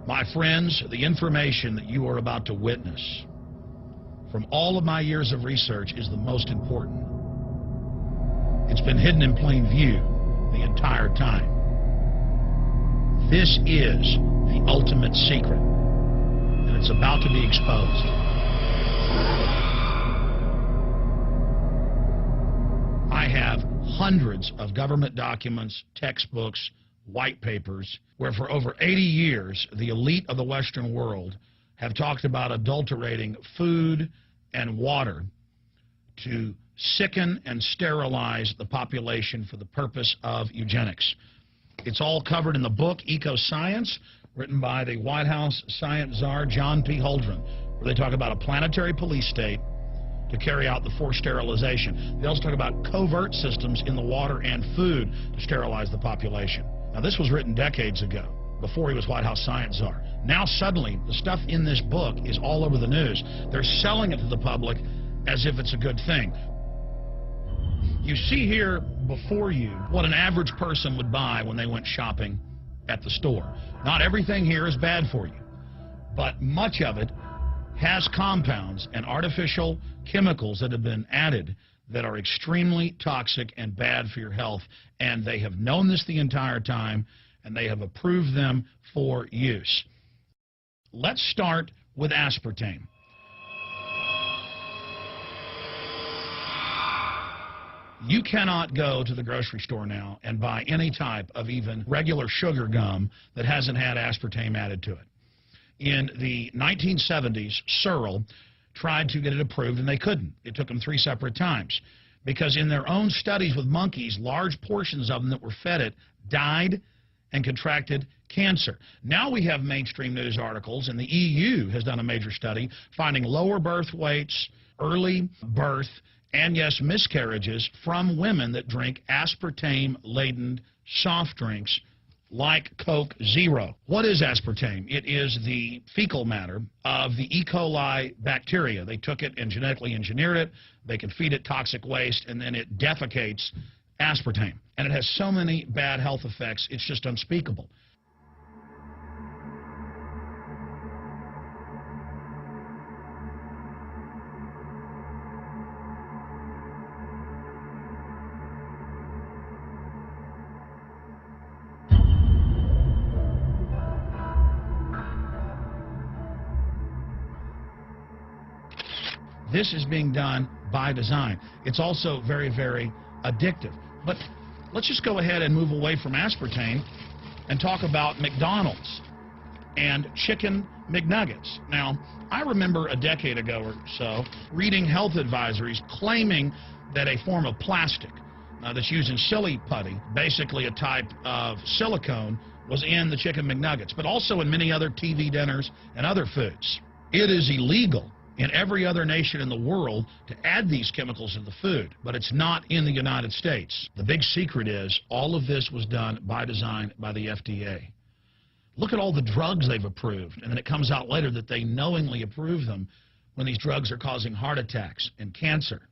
My friends, the information that you are about to witness from all of my years of research is the most important. It's been hidden in plain view the entire time. This is the ultimate secret, and it's about to be exposed. I have hundreds of government documents, textbooks, white papers, where for over 80 years, the elite of the Western world have talked about adulterating food and water to sicken and sterilize the population for the purpose of eugenics. It's all covered in the book Eco-Science, written by the White House science czar John P. Holdren, where they talk about a planetary police state to carry out the forced sterilization. They also talk about covert systems in the water and food to sterilize the population. Now, this was written decades ago, before he was White House science czar. Now, suddenly, the stuff in this book is all over the news. They're selling it to the public as if it's a good thing. You see here before you what an average person would buy when they went shopping at the store. Not everything here is bad for you, but much of it has compounds and artificial chemicals that have been added that are extremely toxic and bad for your health, and they have known this the entire time, and they have approved them for use. Let's start with aspartame. You cannot go to the grocery store now and buy any type of even regular sugar gum that hasn't had aspartame added to it. In the 1970s, Searle tried to get it approved, and they couldn't. It took them 3 separate times because in their own studies with monkeys, large portions of them that were fed it died and contracted cancer. Now we have mainstream news articles, and the EU has done a major study finding lower birth weights, early birth, and yes, miscarriages from women that drink aspartame-laden soft drinks like Coke Zero. What is aspartame? It is the fecal matter of the E. coli bacteria. They took it and genetically engineered it. They can feed it toxic waste, and then it defecates aspartame. And it has so many bad health effects, it's just unspeakable. This is being done by design. It's also very, very addictive. But let's just go ahead and move away from aspartame and talk about McDonald's and chicken McNuggets. Now, I remember a decade ago or so reading health advisories claiming that a form of plastic that's used in silly putty, basically a type of silicone, was in the chicken McNuggets, but also in many other TV dinners and other foods. It is illegal in every other nation in the world to add these chemicals in the food, but it's not in the United States. The big secret is all of this was done by design by the FDA. Look at all the drugs they've approved, and then it comes out later that they knowingly approve them when these drugs are causing heart attacks and cancer.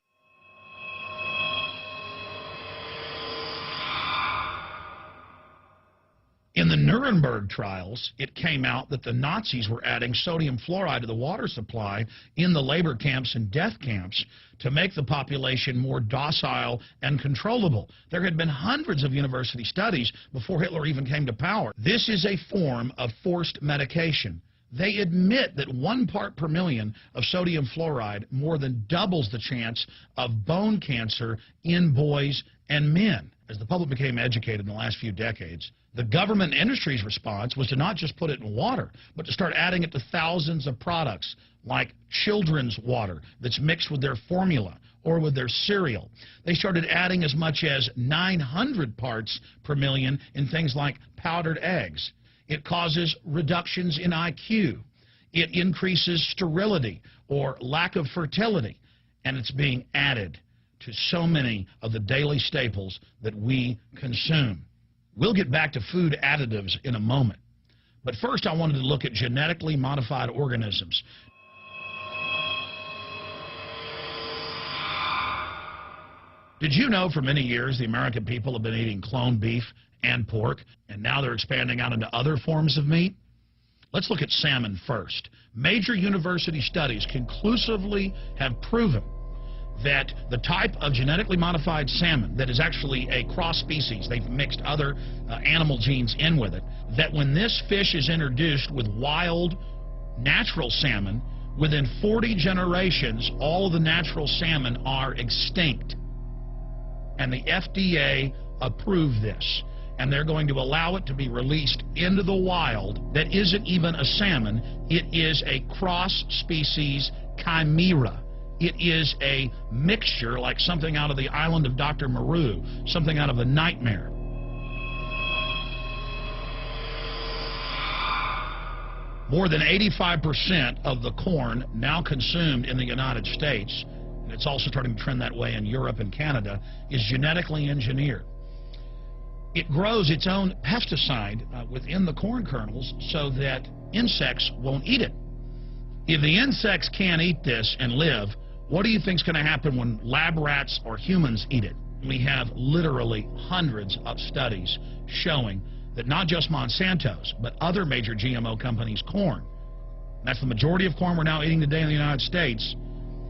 In the Nuremberg trials, it came out that the Nazis were adding sodium fluoride to the water supply in the labor camps and death camps to make the population more docile and controllable. There had been hundreds of university studies before Hitler even came to power. This is a form of forced medication. They admit that 1 part per million of sodium fluoride more than doubles the chance of bone cancer in boys and men. As the public became educated in the last few decades, the government and industry's response was to not just put it in water, but to start adding it to thousands of products like children's water that's mixed with their formula or with their cereal. They started adding as much as 900 parts per million in things like powdered eggs. It causes reductions in IQ. It increases sterility or lack of fertility, and it's being added to so many of the daily staples that we consume. We'll get back to food additives in a moment. But first, I wanted to look at genetically modified organisms. Did you know for many years the American people have been eating cloned beef and pork, and now they're expanding out into other forms of meat? Let's look at salmon first. Major university studies conclusively have proven that the type of genetically modified salmon that is actually a cross species, they've mixed other animal genes in with it, that when this fish is introduced with wild natural salmon, within 40 generations, all of the natural salmon are extinct. And the FDA approved this. And they're going to allow it to be released into the wild that isn't even a salmon. It is a cross-species chimera. It is a mixture like something out of the island of Dr. Moreau, something out of a nightmare. More than 85% of the corn now consumed in the United States, and it's also starting to trend that way in Europe and Canada, is genetically engineered. It grows its own pesticide within the corn kernels so that insects won't eat it. If the insects can't eat this and live, what do you think is going to happen when lab rats or humans eat it? We have literally hundreds of studies showing that not just Monsanto's, but other major GMO companies' corn, that's the majority of corn we're now eating today in the United States,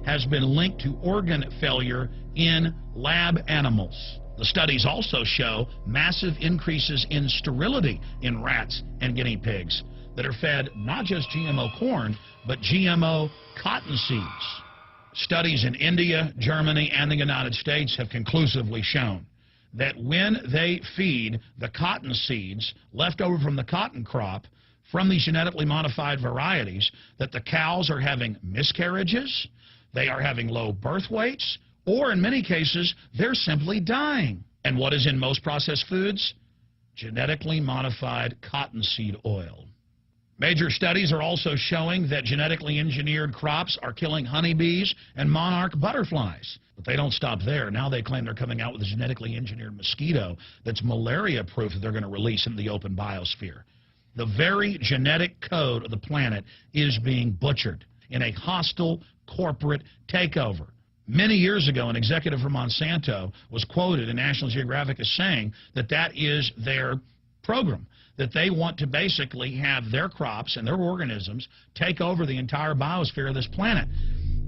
has been linked to organ failure in lab animals. The studies also show massive increases in sterility in rats and guinea pigs that are fed not just GMO corn, but GMO cotton seeds. Studies in India, Germany, and the United States have conclusively shown that when they feed the cotton seeds left over from the cotton crop from these genetically modified varieties, that the cows are having miscarriages, they are having low birth weights, or in many cases, they're simply dying. And what is in most processed foods? Genetically modified cottonseed oil. Major studies are also showing that genetically engineered crops are killing honeybees and monarch butterflies. But they don't stop there. Now they claim they're coming out with a genetically engineered mosquito that's malaria-proof that they're going to release into the open biosphere. The very genetic code of the planet is being butchered in a hostile corporate takeover. Many years ago, an executive from Monsanto was quoted in National Geographic as saying that that is their program, that they want to basically have their crops and their organisms take over the entire biosphere of this planet.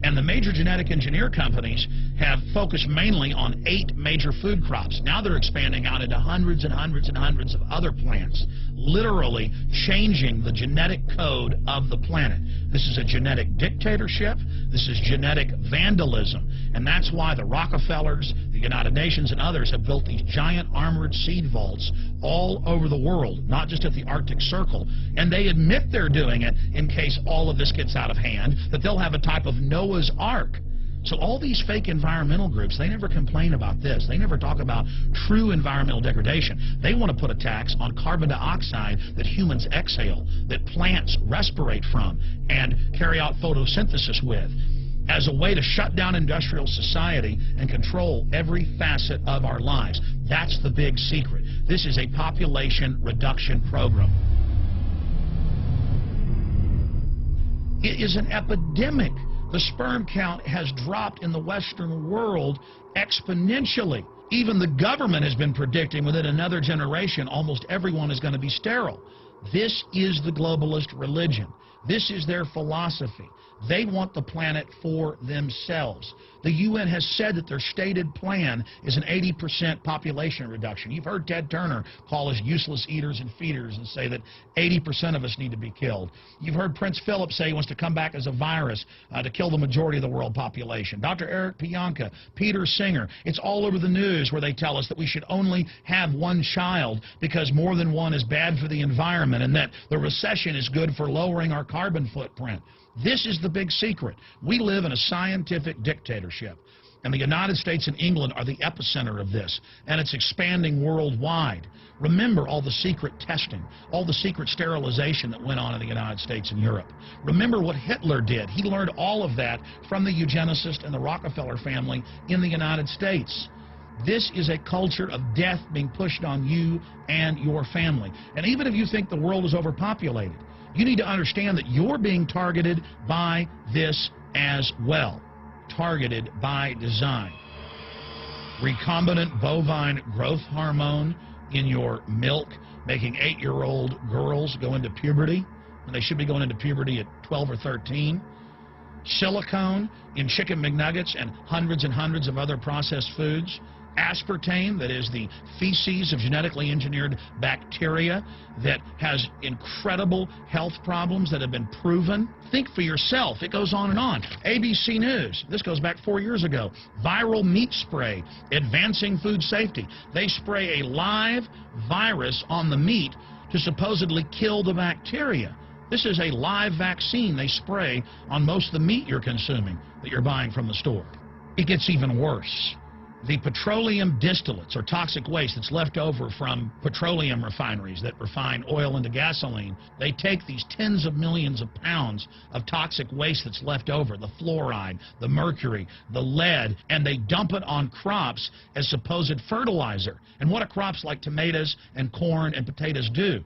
And the major genetic engineer companies have focused mainly on 8 major food crops. Now they're expanding out into hundreds and hundreds and hundreds of other plants, literally changing the genetic code of the planet. This is a genetic dictatorship. This is genetic vandalism. And that's why the Rockefellers, the United Nations, and others have built these giant armored seed vaults all over the world, not just at the Arctic Circle. And they admit they're doing it in case all of this gets out of hand, that they'll have a type of Noah's Ark. So all these fake environmental groups, they never complain about this. They never talk about true environmental degradation. They want to put a tax on carbon dioxide that humans exhale, that plants respirate from and carry out photosynthesis with, as a way to shut down industrial society and control every facet of our lives. That's the big secret. This is a population reduction program. It is an epidemic. The sperm count has dropped in the Western world exponentially. Even the government has been predicting within another generation almost everyone is going to be sterile. This is the globalist religion. This is their philosophy. They want the planet for themselves. The UN has said that their stated plan is an 80% population reduction. You've heard Ted Turner call us useless eaters and feeders and say that 80% of us need to be killed. You've heard Prince Philip say he wants to come back as a virus to kill the majority of the world population. Dr. Eric Pianka, Peter Singer, it's all over the news where they tell us that we should only have one child because more than one is bad for the environment and that the recession is good for lowering our carbon footprint. This is the big secret. We live in a scientific dictatorship, and the United States and England are the epicenter of this, and it's expanding worldwide. Remember all the secret testing, all the secret sterilization that went on in the United States and Europe. Remember what Hitler did. He learned all of that from the eugenicist and the Rockefeller family in the United States. This is a culture of death being pushed on you and your family. And even if you think the world is overpopulated, you need to understand that you're being targeted by this as well. Targeted by design. Recombinant bovine growth hormone in your milk, making 8-year-old girls go into puberty. when they should be going into puberty at 12 or 13. Silicone in chicken McNuggets and hundreds of other processed foods. Aspartame, that is the feces of genetically engineered bacteria that has incredible health problems that have been proven. Think for yourself. It goes on and on. ABC News, this goes back 4 years ago. Viral meat spray, advancing food safety. They spray a live virus on the meat to supposedly kill the bacteria. This is a live vaccine they spray on most of the meat you're consuming that you're buying from the store. It gets even worse. The petroleum distillates, or toxic waste that's left over from petroleum refineries that refine oil into gasoline, they take these tens of millions of pounds of toxic waste that's left over, the fluoride, the mercury, the lead, and they dump it on crops as supposed fertilizer. And what do crops like tomatoes and corn and potatoes do?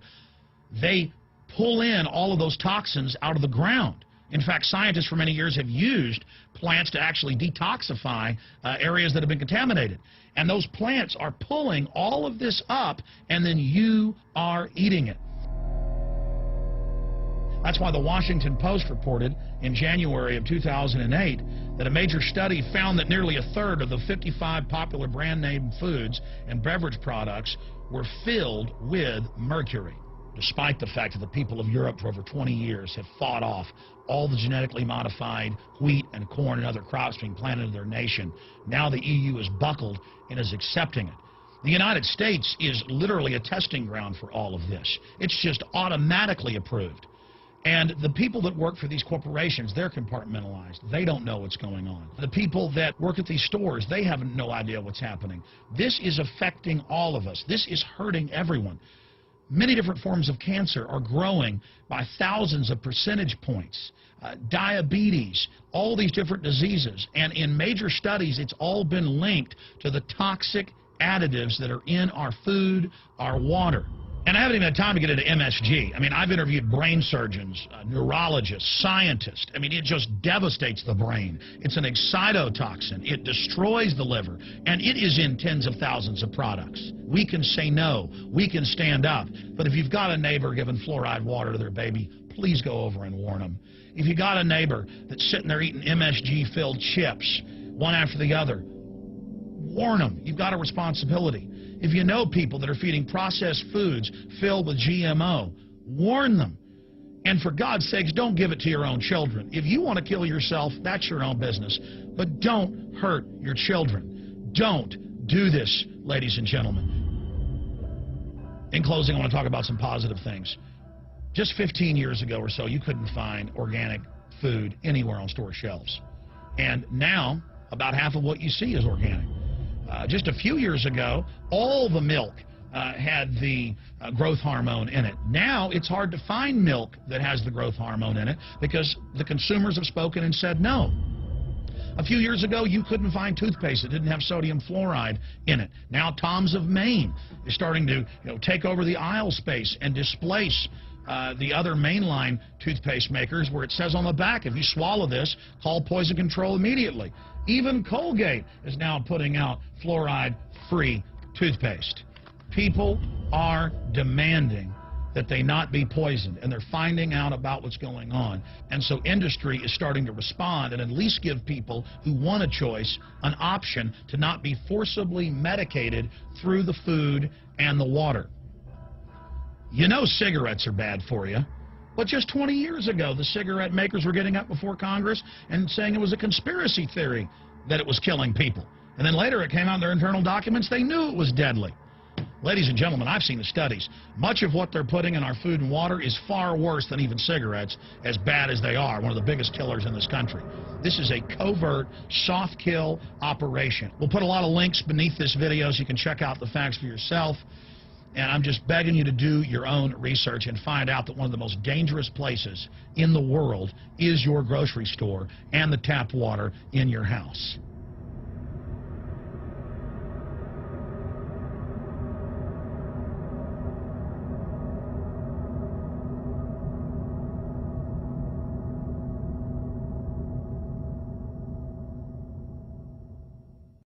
They pull in all of those toxins out of the ground. In fact, scientists for many years have used plants to actually detoxify areas that have been contaminated. And those plants are pulling all of this up, and then you are eating it. That's why the Washington Post reported in January of 2008 that a major study found that nearly a third of the 55 popular brand name foods and beverage products were filled with mercury. Despite the fact that the people of Europe for over 20 years have fought off all the genetically modified wheat and corn and other crops being planted in their nation, now the EU is buckled and is accepting it. The United States is literally a testing ground for all of this. It's just automatically approved. And the people that work for these corporations, they're compartmentalized. They don't know what's going on. The people that work at these stores, they have no idea what's happening. This is affecting all of us. This is hurting everyone. Many different forms of cancer are growing by thousands of percentage points. Diabetes, all these different diseases. And in major studies, it's all been linked to the toxic additives that are in our food, our water. And I haven't even had time to get into MSG. I mean, I've interviewed brain surgeons, neurologists, scientists. I mean, it just devastates the brain. It's an excitotoxin. It destroys the liver. And it is in tens of thousands of products. We can say no. We can stand up. But if you've got a neighbor giving fluoride water to their baby, please go over and warn them. If you got a neighbor that's sitting there eating MSG-filled chips, one after the other, warn them. You've got a responsibility. If you know people that are feeding processed foods filled with GMO, warn them. And for God's sakes, don't give it to your own children. If you want to kill yourself, that's your own business. But don't hurt your children. Don't do this, ladies and gentlemen. In closing, I want to talk about some positive things. Just 15 years ago or so, you couldn't find organic food anywhere on store shelves. And now, about half of what you see is organic. Just a few years ago, all the milk had the growth hormone in it. Now it's hard to find milk that has the growth hormone in it because the consumers have spoken and said no. A few years ago, you couldn't find toothpaste that didn't have sodium fluoride in it. Now Tom's of Maine is starting to take over the aisle space and displace the other mainline toothpaste makers, where it says on the back, if you swallow this, call poison control immediately. Even Colgate is now putting out fluoride-free toothpaste. People are demanding that they not be poisoned, and they're finding out about what's going on. And so industry is starting to respond and at least give people who want a choice an option to not be forcibly medicated through the food and the water. You know cigarettes are bad for you. But just 20 years ago, the cigarette makers were getting up before Congress and saying it was a conspiracy theory that it was killing people. And then later it came out in their internal documents, they knew it was deadly. Ladies and gentlemen, I've seen the studies. Much of what they're putting in our food and water is far worse than even cigarettes, as bad as they are, one of the biggest killers in this country. This is a covert, soft kill operation. We'll put a lot of links beneath this video so you can check out the facts for yourself. And I'm just begging you to do your own research and find out that one of the most dangerous places in the world is your grocery store and the tap water in your house.